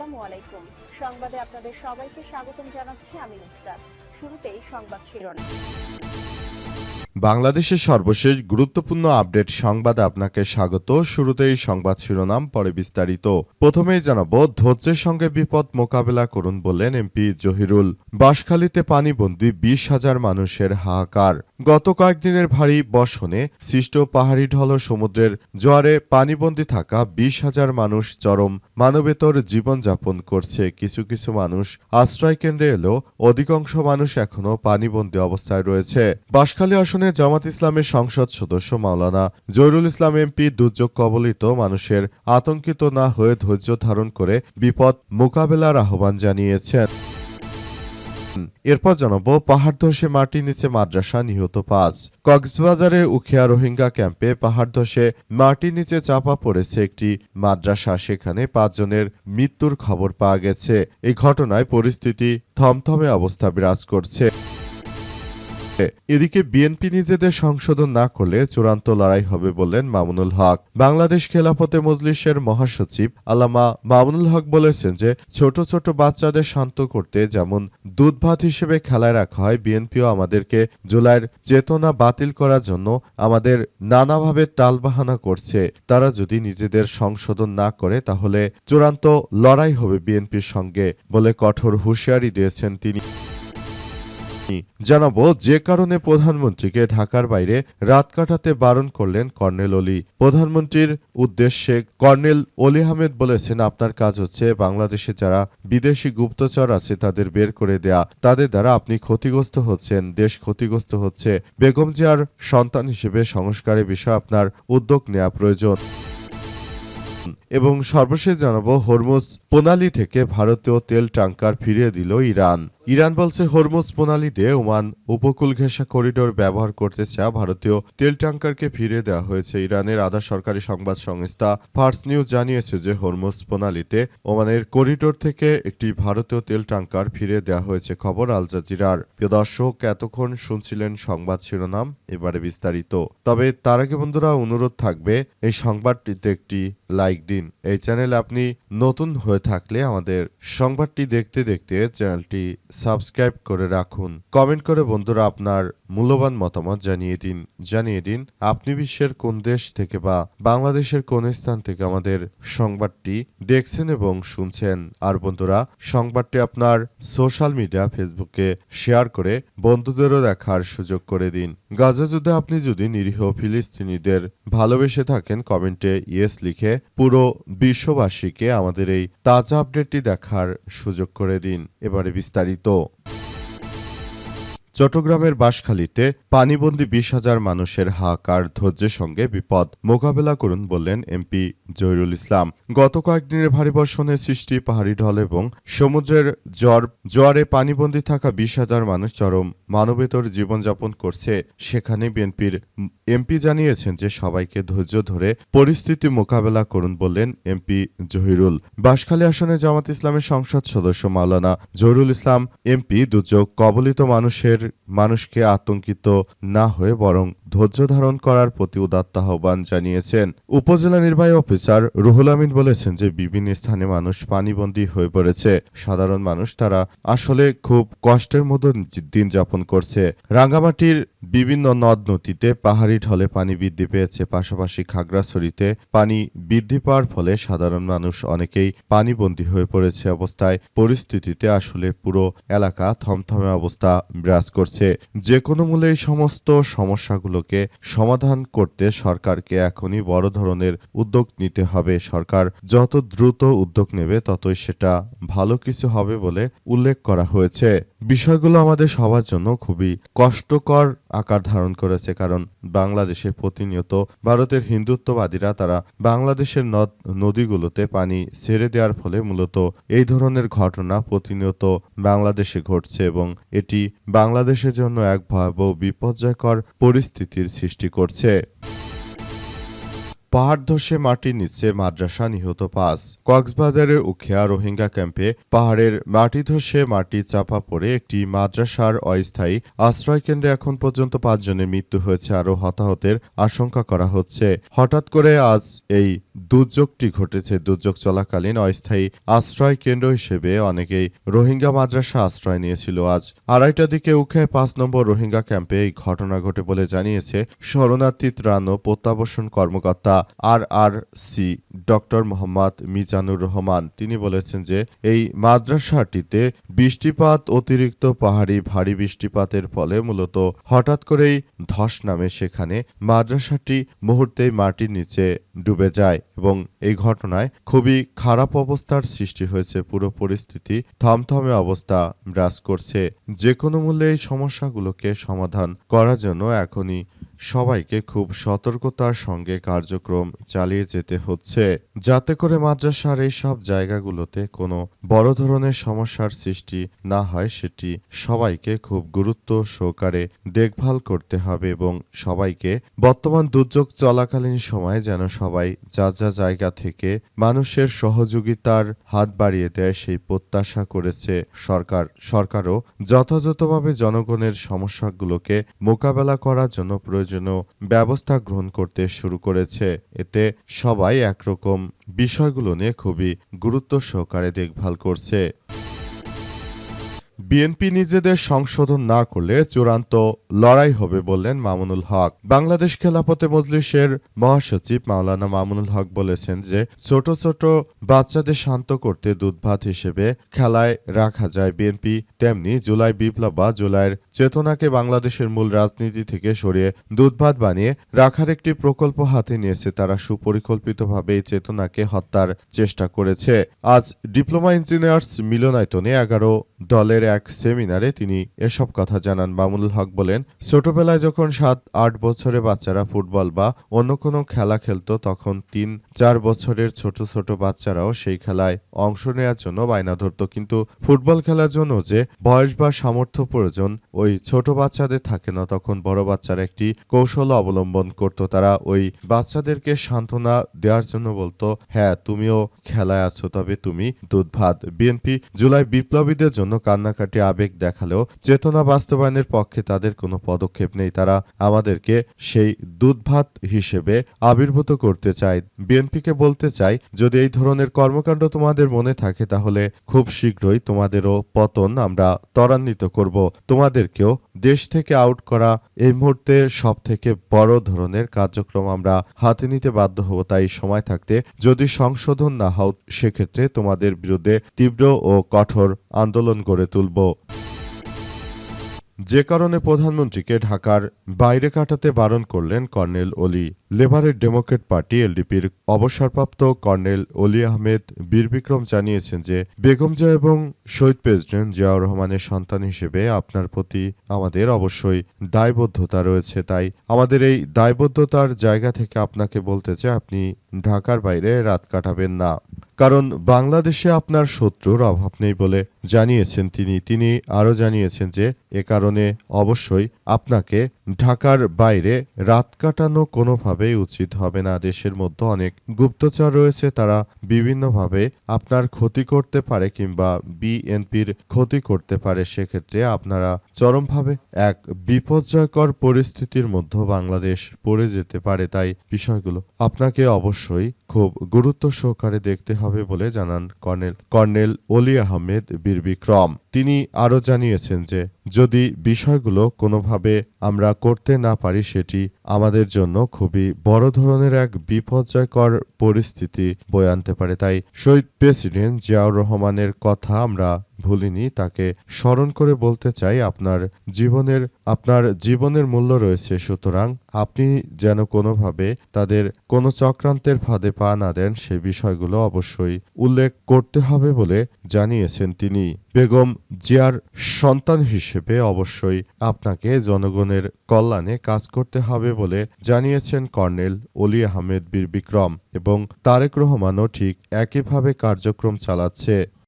আসসালামু আলাইকুম। সংবাদে আপনাদের সবাইকে স্বাগতম জানাচ্ছি আমি নুসরাত। শুরুতেই সংবাদ শিরোনাম। বাংলাদেশের সর্বশেষ গুরুত্বপূর্ণ আপডেট সংবাদে আপনাকে স্বাগত। শুরুতেই সংবাদ শিরোনাম, পরে বিস্তারিত। প্রথমেই জানাবো, ধৈর্যের সঙ্গে বিপদ মোকাবেলা করুন বললেন এমপি জহিরুল। বাঁশখালীতে পানিবন্দী ২০,০০০ মানুষের হাহাকার। গত কয়েকদিনের ভারী বর্ষণে সৃষ্ট পাহাড়ি ঢল ও সমুদ্রের জোয়ারে পানিবন্দী থাকা ২০,০০০ মানুষ চরম মানবেতর জীবনযাপন করছে। কিছু কিছু মানুষ আশ্রয়কেন্দ্রে এলেও অধিকাংশ মানুষ এখনও পানিবন্দী অবস্থায় রয়েছে। বাঁশখালী আসনে জামাত ইসলামের সংসদ সদস্য মাওলানা জহিরুল ইসলাম এমপি দুর্যোগ কবলিত মানুষের আতঙ্কিত না হয়ে ধৈর্য ধারণ করে বিপদ মোকাবেলার আহ্বান জানিয়েছেন। এরপর জানাবো, পাহাড় ধসে মাটির নিচে মাদ্রাসা, নিহত ৫। কক্সবাজারের উখিয়া রোহিঙ্গা ক্যাম্পে পাহাড় ধসে মাটির নিচে চাপা পড়েছে একটি মাদ্রাসা। সেখানে ৫ জনের মৃত্যুর খবর পাওয়া গেছে। এই ঘটনায় পরিস্থিতি থমথমে অবস্থা বিরাজ করছে। এদিকে বিএনপি নিজেদের সংশোধন না করলে চূড়ান্ত লড়াই হবে বললেন মামুনুল হক। বাংলাদেশ খেলাফতে মজলিসের মহাসচিব আল্লামা মামুনুল হক বলেছেন যে ছোট ছোট বাচ্চাদের শান্ত করতে যেমন দুধ ভাত হিসেবে খেলায় রাখা হয়, বিএনপিও আমাদেরকে জুলাইয়ের চেতনা বাতিল করার জন্য আমাদের নানাভাবে টালবাহানা করছে। তারা যদি নিজেদের সংশোধন না করে তাহলে চূড়ান্ত লড়াই হবে বিএনপির সঙ্গে বলে কঠোর হুঁশিয়ারি দিয়েছেন তিনি। জানাবো, যে কারণে প্রধানমন্ত্রীকে ঢাকার বাইরে রাত কাটাতে বারণ করলেন কর্নেল অলি। প্রধানমন্ত্রীর উদ্দেশ্যে কর্নেল অলি আহমেদ বলেছেন, আপনার কাজ হচ্ছে বাংলাদেশে যারা বিদেশি গুপ্তচর আছে তাদের বের করে দেয়া। তাদের দ্বারা আপনি ক্ষতিগ্রস্ত হচ্ছেন, দেশ ক্ষতিগ্রস্ত হচ্ছে। বেগম জিয়ার সন্তান হিসেবে সংস্কারের বিষয়ে আপনার উদ্যোগ নেওয়া প্রয়োজন। এবং সর্বশেষ জানাবো, হরমুজ প্রণালী থেকে ভারতীয় তেল ট্যাংকার ফিরিয়ে দিল ইরান। ইরান বলছে হরমুজ প্রণালী দিয়ে ওমান উপকূল ঘেঁষা করিডোর ব্যবহার করতে চাওয়া ভারতীয় তেল ট্যাংকারকে ফিরিয়ে দেওয়া হয়েছে। ইরানের আধা সরকারি সংবাদ সংস্থা ফার্স নিউজ জানিয়েছে যে হরমুজ প্রণালীতে ওমানের করিডোর থেকে একটি ভারতীয় তেল ট্যাংকার ফিরিয়ে দেওয়া হয়েছে। খবর আল জাজিরার। প্রিয় দর্শক, এতক্ষণ শুনছিলেন সংবাদ শিরোনাম, এবারে বিস্তারিত। তবে তার আগে বন্ধুরা অনুরোধ থাকবে, এই সংবাদটিতে একটি লাইক দিন। এই চ্যানেলে আপনি নতুন হয়ে থাকলে আমাদের সংবাদটি দেখতে দেখতে চ্যানেলটি সাবস্ক্রাইব করে রাখুন। কমেন্ট করে বন্ধুরা আপনার মূল্যবান মতামত জানিয়ে দিন আপনি বিশ্বের কোন দেশ থেকে বা বাংলাদেশের কোন স্থান থেকে আমাদের সংবাদটি দেখছেন এবং শুনছেন। আর বন্ধুরা, সংবাদটি আপনার সোশ্যাল মিডিয়া ফেসবুকে শেয়ার করে বন্ধুদেরও দেখার সুযোগ করে দিন। গাজা যুদ্ধে আপনি যদি নিরীহ ফিলিস্তিনিদের ভালোবেসে থাকেন, কমেন্টে ইয়েস লিখে পুরো বিশ্ববাসীকে আমাদের এই তাজা আপডেটটি দেখার সুযোগ করে দিন। এবারে বিস্তারিত। চট্টগ্রামের বাঁশখালীতে পানিবন্দী ২০,০০০ মানুষের হাহাকার, ধৈর্যের সঙ্গে বিপদ মোকাবেলা করুন বললেন এমপি জহিরুল ইসলাম। গত কয়েকদিনের ভারী বর্ষণের সৃষ্টি পাহাড়ি ঢল এবং সমুদ্রের জোয়ারে পানিবন্দী থাকা ২০,০০০ মানুষ চরম মানবেতর জীবনযাপন করছে। সেখানে বিএনপির এমপি জানিয়েছেন যে সবাইকে ধৈর্য ধরে পরিস্থিতি মোকাবেলা করুন বললেন এমপি জহিরুল। বাঁশখালী আসনে জামাত ইসলামের সংসদ সদস্য মাওলানা জহিরুল ইসলাম এমপি দুর্যোগ কবলিত মানুষকে আতঙ্কিত না হয়ে বরং ধৈর্য ধারণ করার প্রতি উদাত্ত আহ্বান জানিয়েছেন। উপজেলা নির্বাহী অফিসার রুহুল আমিন বলেছেন যে বিভিন্ন স্থানে মানুষ পানিবন্দী হয়ে পড়েছে। সাধারণ মানুষ তারা আসলে খুব কষ্টের মধ্যে দিন যাপন করছে। রাঙ্গামাটির বিভিন্ন নদ নদীতে পাহাড়ি ঢলে পানি বৃদ্ধি পেয়েছে। পাশাপাশি খাগড়াছড়িতে পানি বৃদ্ধি পাওয়ার ফলে সাধারণ মানুষ অনেকেই পানিবন্দী হয়ে পড়েছে। অবস্থায় পরিস্থিতিতে আসলে পুরো এলাকা থমথমে অবস্থা বিরাজ করছে। যে কোনো মূল্যে এই সমস্ত সমস্যাগুলোকে সমাধান করতে সরকারকে এখনই বড় ধরনের উদ্যোগ নিতে হবে। সরকার যত দ্রুত উদ্যোগ নেবে ততই সেটা ভালো কিছু হবে বলে উল্লেখ করা হয়েছে। বিষয়গুলো আমাদের সবার জন্য খুবই কষ্টকর আকার ধারণ করেছে, কারণ বাংলাদেশে প্রতিনিয়ত ভারতের হিন্দুত্ববাদীরা তারা বাংলাদেশের নদ নদীগুলোতে পানি ছেড়ে দেওয়ার ফলে মূলত এই ধরনের ঘটনা প্রতিনিয়ত বাংলাদেশে ঘটছে এবং এটি বাংলাদেশের জন্য এক ভয়াবহ বিপর্যয়কর পরিস্থিতির সৃষ্টি করছে। পাহাড় ধসে মাটির নিচে মাদ্রাসা, নিহত 5। কক্সবাজারের উখিয়া রোহিঙ্গা ক্যাম্পে পাহাড়ের মাটি ধসে মাটি চাপা পড়ে একটি মাদ্রাসার অস্থায়ী আশ্রয়কেন্দ্রে এখন পর্যন্ত 5 জনের মৃত্যু হয়েছে, আরও হতাহতের আশঙ্কা করা হচ্ছে। হঠাৎ করে আজ এই দুর্যোগটি ঘটেছে। দুর্যোগ চলাকালীন অস্থায়ী আশ্রয় কেন্দ্র হিসেবে অনেকেই রোহিঙ্গা মাদ্রাসা আশ্রয় নিয়েছিল। আজ 2:30টার দিকে উখিয়ায় 5 নম্বর রোহিঙ্গা ক্যাম্পে এই ঘটনা ঘটে বলে জানিয়েছে শরণার্থী ত্রাণ ও প্রত্যাবাসন কর্মকর্তা RRC ডক্টর মোহাম্মদ মিজানুর রহমান। তিনি বলেছেন যে এই মাদ্রাসাটিতে বৃষ্টিপাত, অতিরিক্ত পাহাড়ি ভারী বৃষ্টিপাতের ফলে মূলত হঠাৎ করেই ধস নামে সেখানে। মাদ্রাসাটি মুহূর্তেই মাটির নিচে ডুবে যায় এবং এই ঘটনায় খুবই খারাপ অবস্থার সৃষ্টি হয়েছে। পুরো পরিস্থিতি থমথমে অবস্থা বিরাজ করছে। যে কোনো মূল্যে এই সমস্যাগুলোকে সমাধান করার জন্য এখনই সবাইকে খুব সতর্কতার সঙ্গে কার্যক্রম চালিয়ে যেতে হচ্ছে, যাতে করে মাদ্রাসার এই সব জায়গাগুলোতে কোনো বড় ধরনের সমস্যার সৃষ্টি না হয়। সেটি সবাইকে খুব গুরুত্ব সহকারে দেখভাল করতে হবে এবং সবাইকে বর্তমান দুর্যোগ চলাকালীন সময়ে যেন সবাই যা যা জায়গা থেকে মানুষের সহযোগিতার হাত বাড়িয়ে দেয় সেই প্রত্যাশা করেছে সরকার। সরকারও যথাযথভাবে জনগণের সমস্যাগুলোকে মোকাবেলা করার জন্য প্রয়োজনীয় ব্যবস্থা গ্রহণ করতে শুরু করেছে। এতে সবাই একরকম বিষয়গুলো নিয়ে খুবই গুরুত্ব সহকারে দেখভাল করছে। বিএনপি নিজেদের সংশোধন না করলে চূড়ান্ত লড়াই হবে বললেন মামুনুল হক। বাংলাদেশ খেলাফতে মজলিসের মহাসচিব মাওলানা মামুনুল হক বলেছেন যে ছোট ছোট বাচ্চাদের শান্ত করতে দুধ ভাত হিসেবে খেলায় রাখা যায় বিএনপি, তেমনি জুলাই বিপ্লব বা জুলাইয়ের চেতনাকে বাংলাদেশের মূল রাজনীতি থেকে সরিয়ে দুধ ভাত বানিয়ে রাখার একটি প্রকল্প হাতে নিয়েছে তারা। সুপরিকল্পিতভাবে এই চেতনাকে হত্যার চেষ্টা করেছে। আজ ডিপ্লোমা ইঞ্জিনিয়ার্স মিলনায়তনে 11 দলের এক সেমিনারে তিনি এসব কথা জানান। মামুনুল হক বলেন, ছোটবেলায় যখন 7-8 বছরের বাচ্চারা ফুটবল বা অন্য কোনো খেলা খেলতো তখন 3-4 বছরের ছোট ছোট বাচ্চারাও সেই খেলায় অংশ নেওয়ার জন্য বায়না ধরত। কিন্তু ফুটবল খেলার জন্য যে বয়স বা সামর্থ্য প্রয়োজন ওই ছোট বাচ্চাদের থাকে না। তখন বড় বাচ্চারা একটি কৌশল অবলম্বন করত। তারা ওই বাচ্চাদেরকে সান্ত্বনা দেওয়ার জন্য বলতো, হ্যাঁ তুমিও খেলায় আছো, তবে তুমি দুধ ভাত। বিএনপি জুলাই বিপ্লবীদের জন্য কান্নাকাটি আবেগ দেখালেও চেতনা বাস্তবায়নের পক্ষে তাদের কোনো পদক্ষেপ নেই। তারা আমাদেরকে সেই দুধ ভাত হিসেবে আবির্ভূত করতে চায়। বিএনপিকে বলতে চাই, যদি এই ধরনের কর্মকাণ্ড তোমাদের মনে থাকে তাহলে খুব শীঘ্রই তোমাদেরও পতন আমরা ত্বরান্বিত করব। তোমাদেরকেও দেশ থেকে আউট করা এই মুহূর্তে সব থেকে বড় ধরনের কার্যক্রম আমরা হাতে নিতে বাধ্য হব। তাই সময় থাকতে যদি সংশোধন না হও সেক্ষেত্রে তোমাদের বিরুদ্ধে তীব্র ও কঠোর আন্দোলন গড়ে তুলব। যে কারণে প্রধানমন্ত্রীকে ঢাকার বাইরে কাটাতে বারণ করলেন কর্নেল অলি। লেবারের ডেমোক্রেট পার্টি এলডিপির অবসরপ্রাপ্ত কর্নেল অলি আহমেদ বীরবিক্রম জানিয়েছেন যে বেগম জিয়া এবং শহীদ প্রেসিডেন্ট জিয়াউর রহমানের সন্তান হিসেবে আপনার প্রতি আমাদের অবশ্যই দায়বদ্ধতা রয়েছে। তাই আমাদের এই দায়বদ্ধতার জায়গা থেকে আপনাকে বলতে চাই, আপনি ঢাকার বাইরে রাত কাটাবেন না, কারণ বাংলাদেশে আপনার শত্রুর অভাব নেই বলে জানিয়েছেন তিনি আরও জানিয়েছেন যে এ কারণে অবশ্যই আপনাকে ঢাকার বাইরে রাত কাটানো কোনোভাবেই উচিত হবে না। দেশের মধ্যে অনেক গুপ্তচর রয়েছে, তারা বিভিন্নভাবে আপনার ক্ষতি করতে পারে কিংবা বিএনপির ক্ষতি করতে পারে। সেক্ষেত্রে আপনারা চরমভাবে এক বিপর্যয়কর পরিস্থিতির মধ্যে বাংলাদেশ পড়ে যেতে পারে। তাই বিষয়গুলো আপনাকে অবশ্যই খুব গুরুত্ব সহকারে দেখতে হবে বলে জানান কর্নেল অলি আহমেদ বীরবিক্রম। তিনি আরও জানিয়েছেন যে যদি বিষয়গুলো কোনোভাবে আমরা করতে না পারি সেটি আমাদের জন্য খুবই বড় ধরনের এক বিপর্যয়কর পরিস্থিতি বয়ে আনতে পারে। তাই শহীদ প্রেসিডেন্ট জিয়াউর রহমানের কথা আমরা ভুলিনি, তাকে স্মরণ করে বলতে চাই আপনার জীবনের মূল্য রয়েছে, সুতরাং আপনি যেন কোনোভাবে তাদের কোনো চক্রান্তের ফাঁদে পা না দেন সে বিষয়গুলো অবশ্যই উল্লেখ করতে হবে বলে জানিয়েছেন তিনি। বেগম জিয়ার সন্তান হিসেবে অবশ্যই আপনাকে জনগণের কল্যাণে কাজ করতে হবে বলে জানিয়েছেন কর্নেল অলি আহমেদ বীরবিক্রম এবং তারেক রহমানও ঠিক একইভাবে কার্যক্রম চালাচ্ছে।